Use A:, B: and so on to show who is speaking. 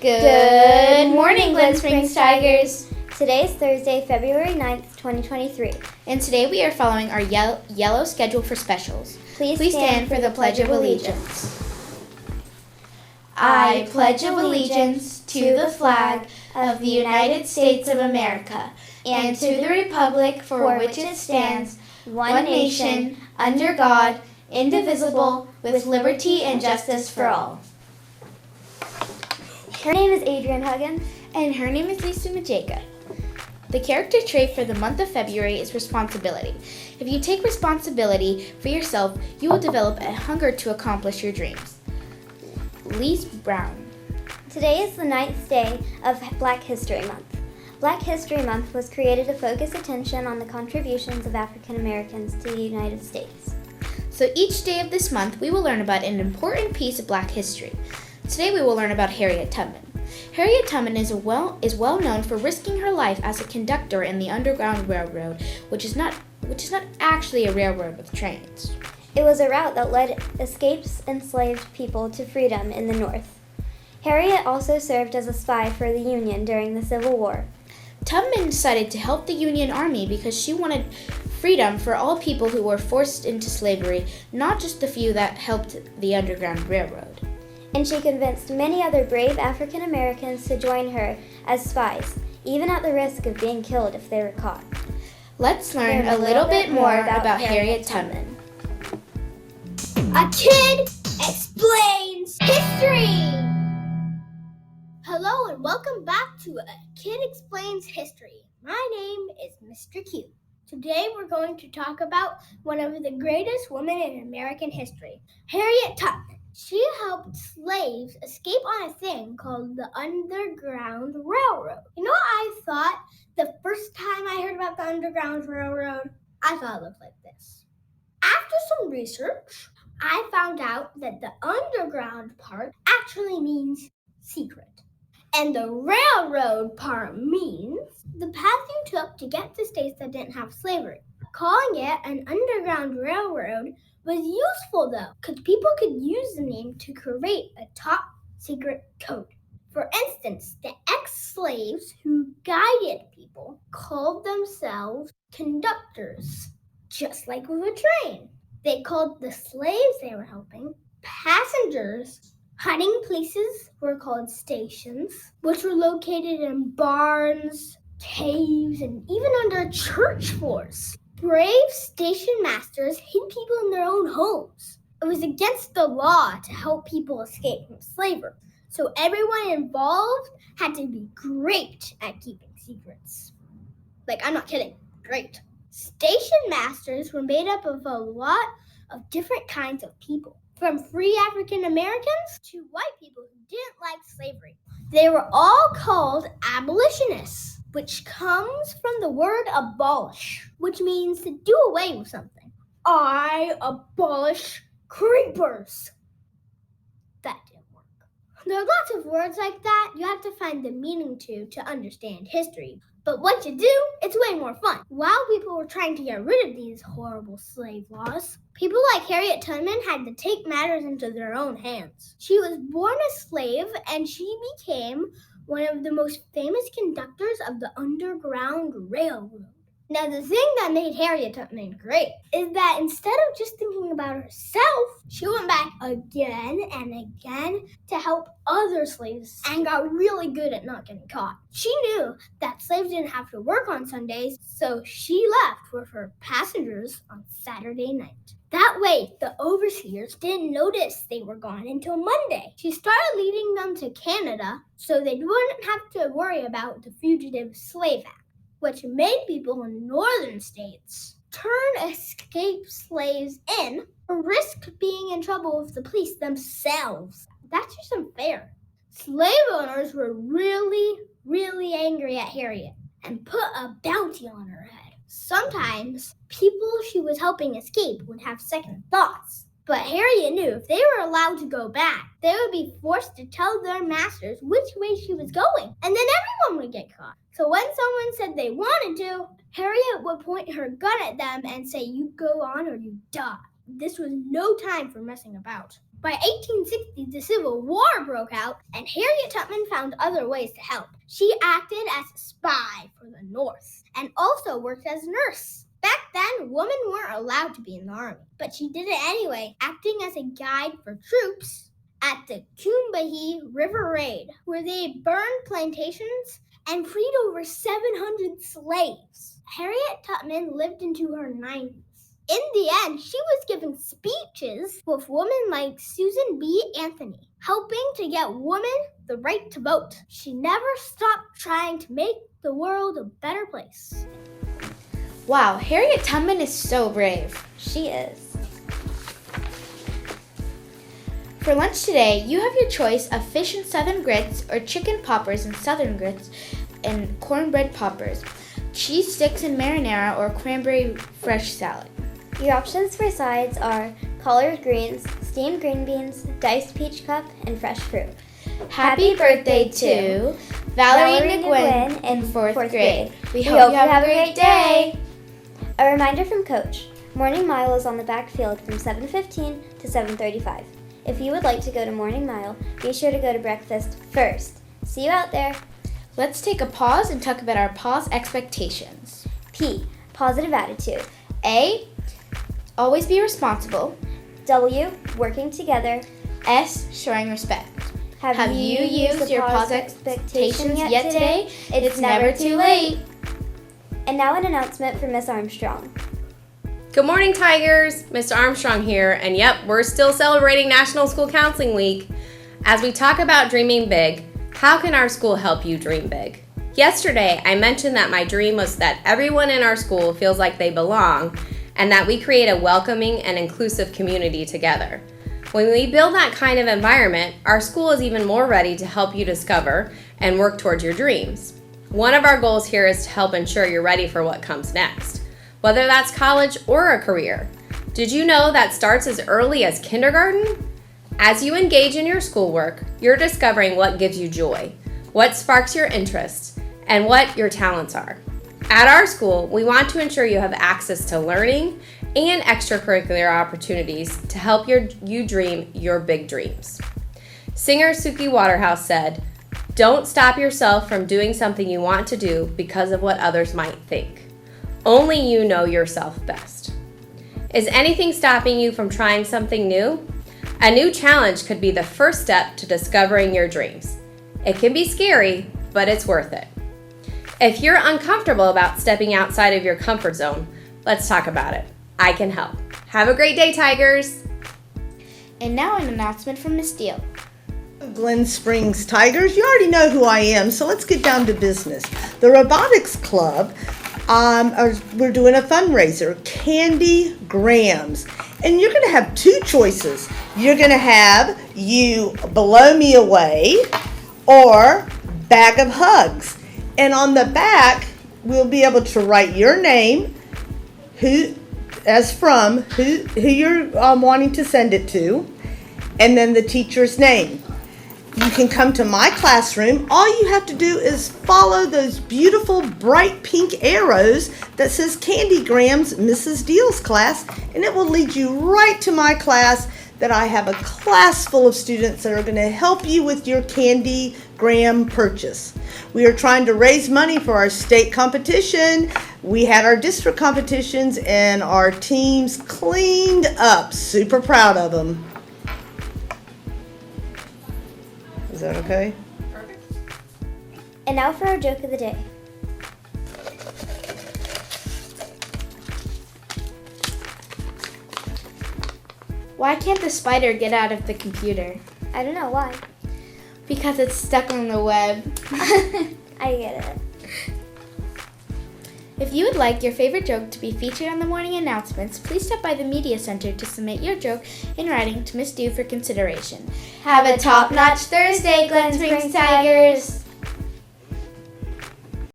A: Good morning, Glen Springs Tigers.
B: Today is Thursday, February 9th, 2023.
A: And today we are following our yellow schedule for specials.
B: Please
A: stand for the Pledge of Allegiance. I pledge allegiance to the flag of the United States of America and to the republic for which it stands, one nation, under God, indivisible, with liberty and justice for all.
B: Her name is Adrienne Huggins.
A: And her name is Lisa Majeka. The character trait for the month of February is responsibility. If you take responsibility for yourself, you will develop a hunger to accomplish your dreams. Lise Brown.
B: Today is the 9th day of Black History Month. Black History Month was created to focus attention on the contributions of African Americans to the United States.
A: So each day of this month, we will learn about an important piece of Black history. Today we will learn about Harriet Tubman. Harriet Tubman is well known for risking her life as a conductor in the Underground Railroad, which is not actually a railroad with trains.
B: It was a route that led escaped enslaved people to freedom in the North. Harriet also served as a spy for the Union during the Civil War.
A: Tubman decided to help the Union Army because she wanted freedom for all people who were forced into slavery, not just the few that helped the Underground Railroad.
B: And she convinced many other brave African Americans to join her as spies, even at the risk of being killed if they were caught.
A: Let's learn a little bit more about Harriet Tubman.
C: A Kid Explains History! Hello and welcome back to A Kid Explains History. My name is Mr. Q. Today we're going to talk about one of the greatest women in American history, Harriet Tubman. She helped slaves escape on a thing called the Underground Railroad. You know what I thought the first time I heard about the Underground Railroad? I thought it looked like this. After some research, I found out that the underground part actually means secret. And the railroad part means the path you took to get to states that didn't have slavery. Calling it an Underground Railroad was useful though, because people could use the name to create a top secret code. For instance, the ex-slaves who guided people called themselves conductors, just like with a train. They called the slaves they were helping passengers. Hiding places were called stations, which were located in barns, caves, and even under church floors. Brave station masters hid people in their own homes. It was against the law to help people escape from slavery, so everyone involved had to be great at keeping secrets. I'm not kidding, great. Station masters were made up of a lot of different kinds of people, from free African Americans to white people who didn't like slavery. They were all called abolitionists, which comes from the word abolish, which means to do away with something. I abolish creepers. That didn't work. There are lots of words like that you have to find the meaning to understand history. But once you do, it's way more fun. While people were trying to get rid of these horrible slave laws, people like Harriet Tubman had to take matters into their own hands. She was born a slave and she became one of the most famous conductors of the Underground Railroad. Now, the thing that made Harriet Tubman great is that instead of just thinking about herself, she went back again and again to help other slaves and got really good at not getting caught. She knew that slaves didn't have to work on Sundays, so she left with her passengers on Saturday night. That way, the overseers didn't notice they were gone until Monday. She started leading them to Canada so they wouldn't have to worry about the Fugitive Slave Act, which made people in northern states turn escaped slaves in or risk being in trouble with the police themselves. That's just unfair. Slave owners were really, really angry at Harriet and put a bounty on her head. Sometimes people she was helping escape would have second thoughts. But Harriet knew if they were allowed to go back, they would be forced to tell their masters which way she was going, and then everyone would get caught. So when someone said they wanted to, Harriet would point her gun at them and say, "You go on or you die." This was no time for messing about. By 1860, the Civil War broke out, and Harriet Tubman found other ways to help. She acted as a spy for the North and also worked as a nurse. Back then, women weren't allowed to be in the army, but she did it anyway, acting as a guide for troops at the Combahee River Raid, where they burned plantations and freed over 700 slaves. Harriet Tubman lived into her 90s. In the end, she was giving speeches with women like Susan B. Anthony, helping to get women the right to vote. She never stopped trying to make the world a better place.
A: Wow, Harriet Tubman is so brave.
B: She is.
A: For lunch today, you have your choice of fish and southern grits or chicken poppers and southern grits and cornbread poppers, cheese sticks and marinara or cranberry fresh salad.
B: Your options for sides are collard greens, steamed green beans, diced peach cup, and fresh fruit.
A: Happy birthday to Valerie McGuinn in 4th grade. We hope you have a great day.
B: A reminder from Coach. Morning Mile is on the back field from 7:15 to 7:35. If you would like to go to Morning Mile, be sure to go to breakfast first. See you out there.
A: Let's take a pause and talk about our pause expectations.
B: P. Positive attitude.
A: A. Always be responsible.
B: W. Working together.
A: S. Showing respect.
B: Have
A: you used your pause expectations yet today? It's never too late.
B: And now an announcement from Miss Armstrong.
D: Good morning, Tigers. Mr. Armstrong here, and yep, we're still celebrating National School Counseling Week. As we talk about dreaming big, how can our school help you dream big? Yesterday, I mentioned that my dream was that everyone in our school feels like they belong and that we create a welcoming and inclusive community together. When we build that kind of environment, our school is even more ready to help you discover and work towards your dreams. One of our goals here is to help ensure you're ready for what comes next, whether that's college or a career. Did you know that starts as early as kindergarten? As you engage in your schoolwork, you're discovering what gives you joy, what sparks your interest, and what your talents are. At our school, we want to ensure you have access to learning and extracurricular opportunities to help you dream your big dreams. Singer Suki Waterhouse said, "Don't stop yourself from doing something you want to do because of what others might think. Only you know yourself best." Is anything stopping you from trying something new? A new challenge could be the first step to discovering your dreams. It can be scary, but it's worth it. If you're uncomfortable about stepping outside of your comfort zone, let's talk about it. I can help. Have a great day, Tigers.
A: And now an announcement from Miss Steele.
E: Glen Springs Tigers, you already know who I am, so let's get down to business. The Robotics Club, we're doing a fundraiser, Candy Grams. And you're going to have two choices. You're going to have You Blow Me Away or Bag of Hugs. And on the back, we'll be able to write your name, who you're wanting to send it to, and then the teacher's name. You can come to my classroom. All you have to do is follow those beautiful bright pink arrows that says Candy Grams, Mrs. Deal's class, and it will lead you right to my class that I have a class full of students that are going to help you with your Candy Gram purchase. We are trying to raise money for our state competition. We had our district competitions and our teams cleaned up. Super proud of them. Is that okay?
D: Perfect.
B: And now for our joke of the day.
A: Why can't the spider get out of the computer?
B: I don't know why.
A: Because it's stuck on the web.
B: I get it.
A: If you would like your favorite joke to be featured on the morning announcements, please stop by the Media Center to submit your joke in writing to Miss Dew for consideration. Have a top-notch Thursday, Glen Springs Tigers!